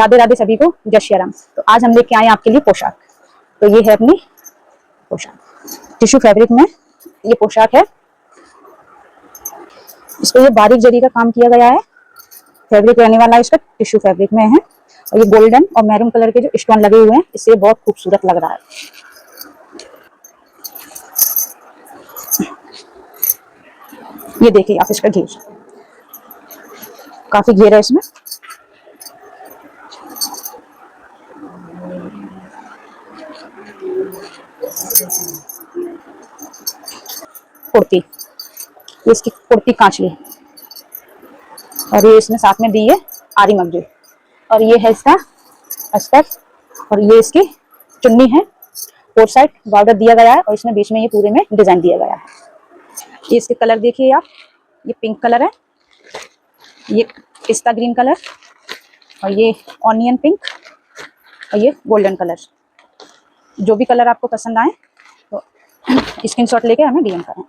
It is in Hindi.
राधे राधे सभी को, जय श्री राम। तो आज हम लेके आए आपके लिए पोशाक। तो ये है अपनी पोशाक, टिश्यू फैब्रिक में ये पोशाक है। इस पे ये बारीक जरी का काम किया गया है। फैब्रिक रहने वाला है इसका, टिश्यू फैब्रिक में है। और ये गोल्डन और मैरून कलर के जो स्टोन लगे हुए हैं, इससे बहुत खूबसूरत लग रहा है। ये देखिए आप इसका घेर, काफी घेर है इसमें। कुर्ती, ये इसकी कुर्ती कांच ली, और ये इसमें साथ में दी है आरी मगजी, और ये है इसका अस्तर, और ये इसकी चुन्नी है। फोर साइड बॉर्डर दिया गया है, और इसमें बीच में ये पूरे में डिजाइन दिया गया है। ये इसके कलर देखिए आप, ये पिंक कलर है, ये पिस्ता ग्रीन कलर, और ये ऑनियन पिंक, और ये गोल्डन कलर। जो भी कलर आपको पसंद आए तो स्क्रीनशॉट लेके हमें डीएम करें।